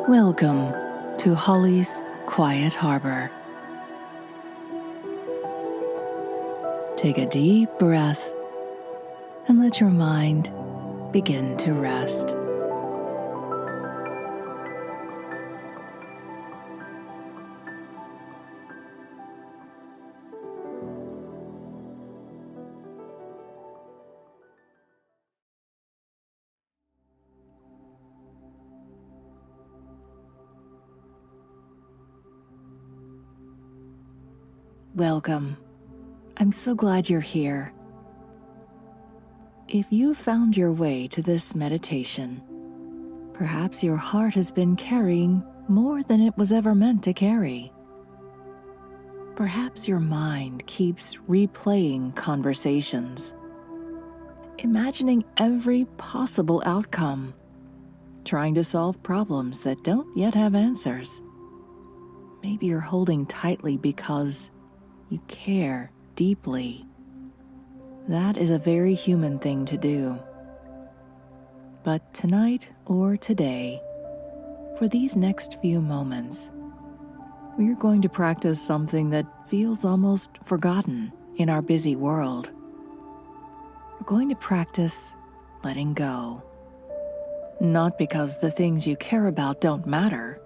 Welcome to Holly's Quiet Harbor. Take a deep breath and let your mind begin to rest. Welcome. I'm so glad you're here. If you found your way to this meditation, perhaps your heart has been carrying more than it was ever meant to carry. Perhaps your mind keeps replaying conversations, imagining every possible outcome, trying to solve problems that don't yet have answers. Maybe you're holding tightly because you care deeply. That is a very human thing to do. But tonight or today, for these next few moments, we're going to practice something that feels almost forgotten in our busy world. We're going to practice letting go. Not because the things you care about don't matter,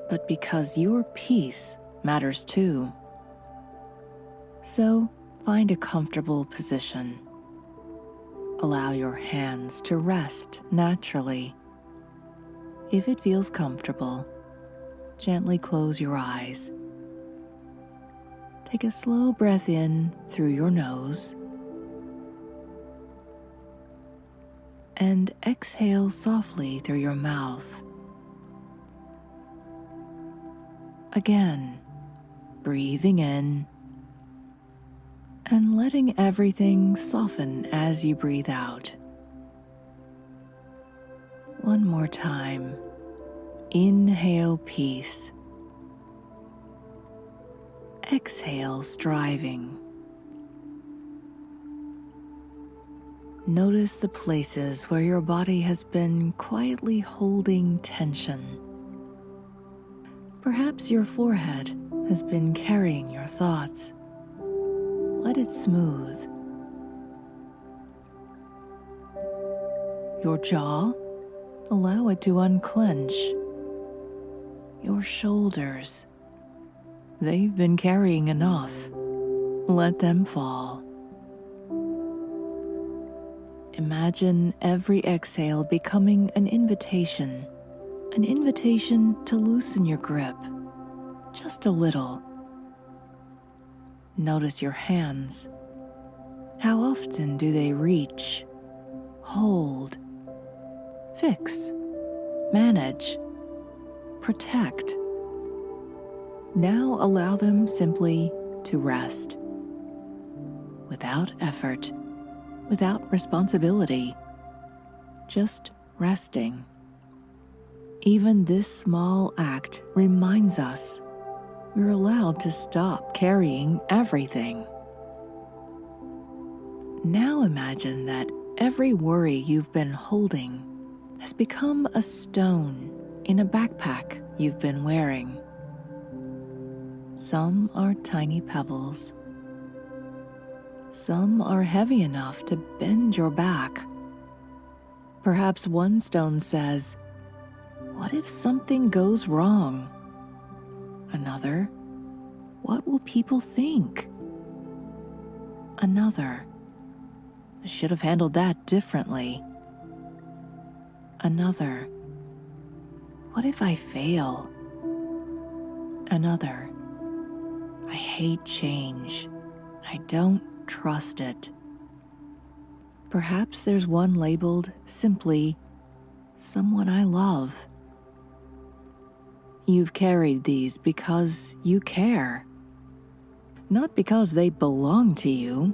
but because your peace matters too. So, find a comfortable position. Allow your hands to rest naturally. If it feels comfortable, gently close your eyes. Take a slow breath in through your nose and exhale softly through your mouth. Again, breathing in and letting everything soften as you breathe out. One more time. Inhale peace. Exhale striving. Notice the places where your body has been quietly holding tension. Perhaps your forehead has been carrying your thoughts. Let it smooth. Your jaw, allow it to unclench. Your shoulders, they've been carrying enough. Let them fall. Imagine every exhale becoming an invitation to loosen your grip, just a little. Notice your hands. How often do they reach, hold, fix, manage, protect? Now allow them simply to rest. Without effort, without responsibility, just resting. Even this small act reminds us we're allowed to stop carrying everything. Now imagine that every worry you've been holding has become a stone in a backpack you've been wearing. Some are tiny pebbles. Some are heavy enough to bend your back. Perhaps one stone says, "What if something goes wrong?" Another, "What will people think?" Another, "I should have handled that differently." Another, "What if I fail?" Another, "I hate change. I don't trust it." Perhaps there's one labeled simply, "Someone I love." You've carried these because you care, not because they belong to you.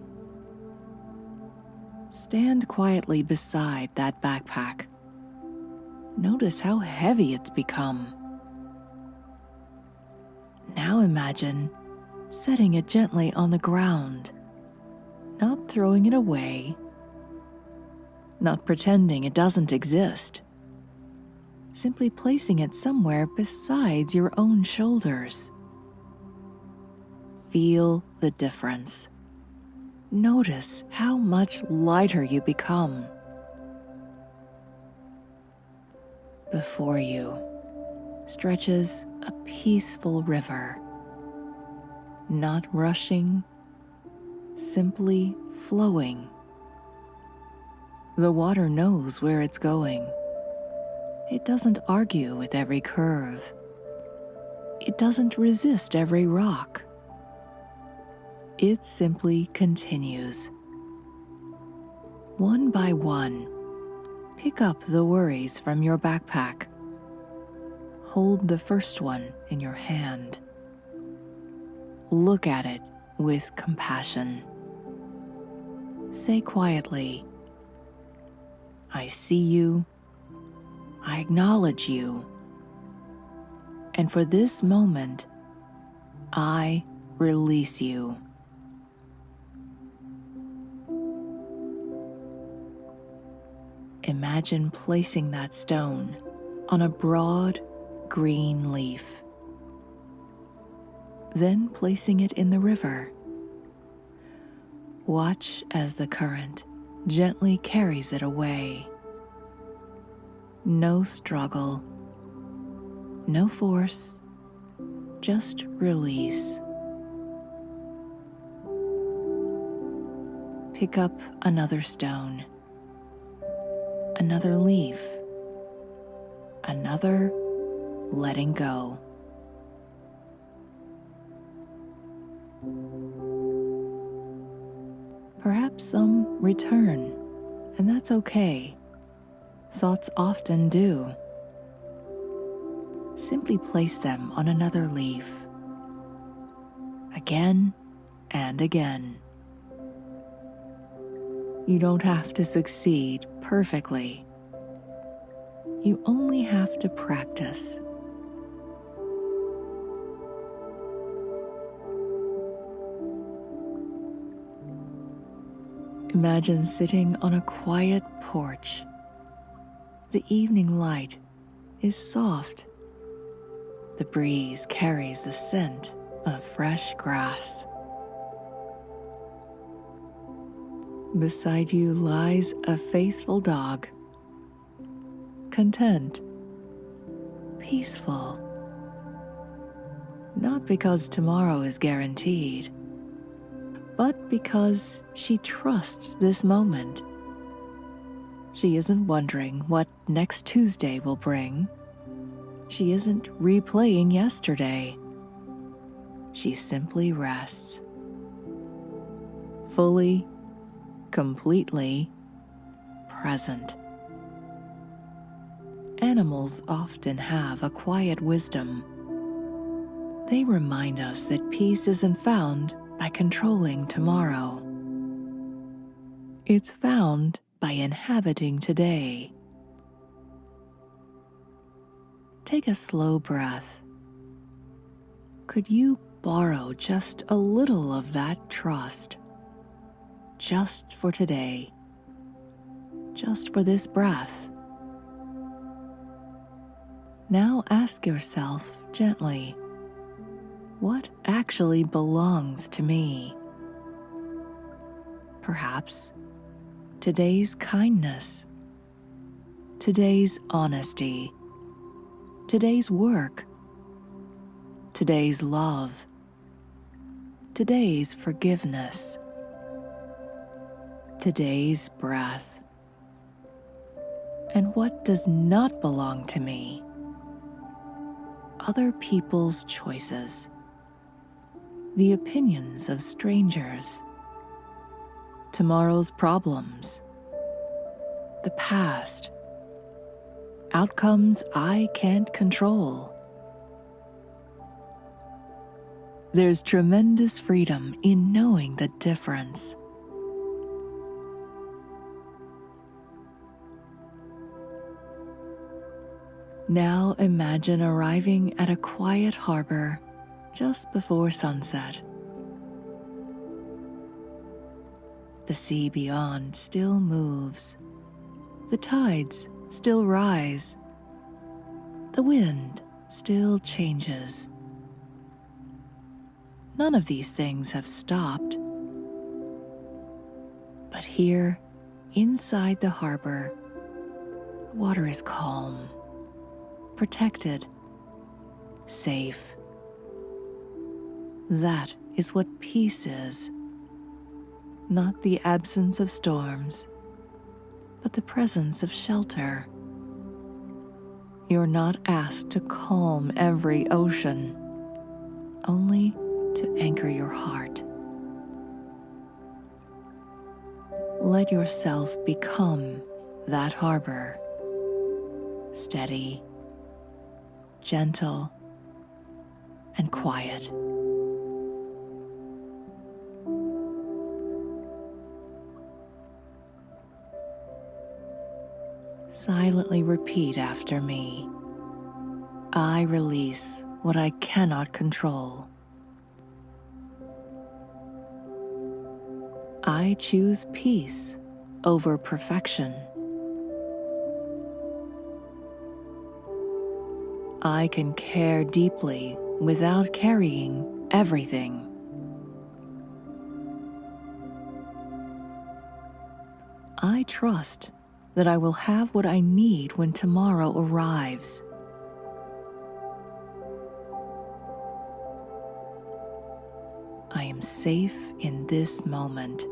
Stand quietly beside that backpack. Notice how heavy it's become. Now imagine setting it gently on the ground, not throwing it away, not pretending it doesn't exist. simply placing it somewhere besides your own shoulders. Feel the difference. Notice how much lighter you become. Before you stretches a peaceful river, not rushing, simply flowing. The water knows where it's going. It doesn't argue with every curve. It doesn't resist every rock. It simply continues. One by one, pick up the worries from your backpack. Hold the first one in your hand. Look at it with compassion. Say quietly, I see you. I acknowledge you. And for this moment, I release you. Imagine placing that stone on a broad green leaf, then placing it in the river. Watch as the current gently carries it away. No struggle, no force, just release. Pick up another stone, another leaf, another letting go. Perhaps some return, and that's okay. Thoughts often do. Simply place them on another leaf, again and again. You don't have to succeed perfectly. You only have to practice. Imagine sitting on a quiet porch. The evening light is soft. The breeze carries the scent of fresh grass. Beside you lies a faithful dog, content, peaceful. Not because tomorrow is guaranteed, but because she trusts this moment. She isn't wondering what next Tuesday will bring. She isn't replaying yesterday. She simply rests. Fully, completely present. Animals often have a quiet wisdom. They remind us that peace isn't found by controlling tomorrow. It's found by inhabiting today. Take a slow breath. Could you borrow just a little of that trust? Just for today. Just for this breath. Now ask yourself gently, what actually belongs to me? Perhaps today's kindness, today's honesty, today's work, today's love, today's forgiveness, today's breath. And what does not belong to me? Other people's choices, the opinions of strangers, tomorrow's problems, the past, outcomes I can't control. There's tremendous freedom in knowing the difference. Now imagine arriving at a quiet harbor just before sunset. The sea beyond still moves. The tides still rise. The wind still changes. None of these things have stopped. But here, inside the harbor, water is calm, protected, safe. That is what peace is. Not the absence of storms, but the presence of shelter. You're not asked to calm every ocean, only to anchor your heart. Let yourself become that harbor, steady, gentle, and quiet. Silently repeat after me. I release what I cannot control. I choose peace over perfection. I can care deeply without carrying everything. I trust that I will have what I need when tomorrow arrives. I am safe in this moment.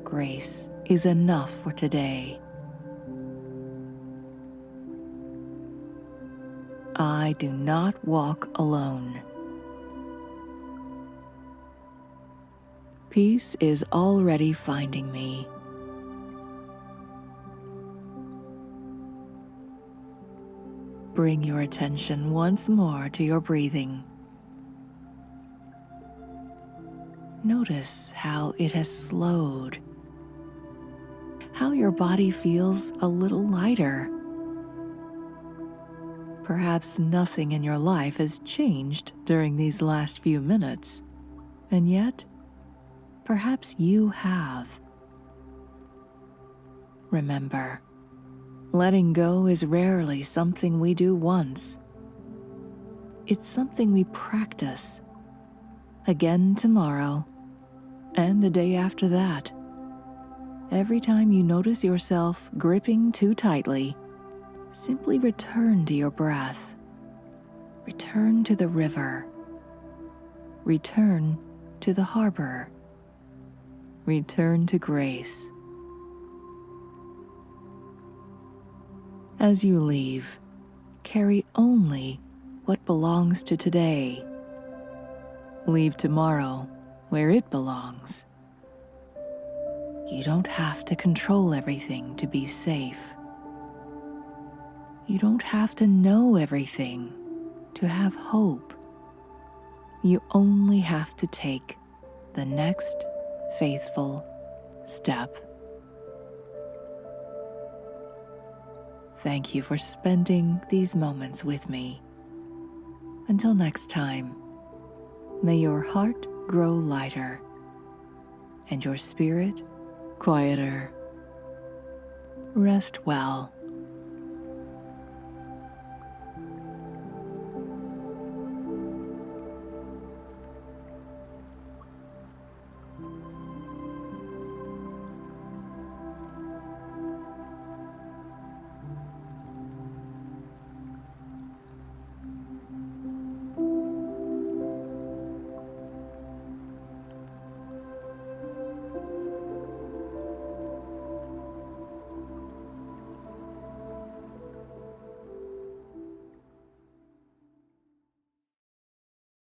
Grace is enough for today. I do not walk alone. Peace is already finding me. Bring your attention once more to your breathing. Notice how it has slowed, how your body feels a little lighter. Perhaps nothing in your life has changed during these last few minutes, and yet, perhaps you have. Remember, letting go is rarely something we do once. It's something we practice again tomorrow and the day after that. Every time you notice yourself gripping too tightly, simply return to your breath. Return to the river. Return to the harbor. Return to grace. As you leave, carry only what belongs to today. Leave tomorrow where it belongs. You don't have to control everything to be safe. You don't have to know everything to have hope. You only have to take the next faithful step. Thank you for spending these moments with me. Until next time, may your heart grow lighter and your spirit quieter. Rest well.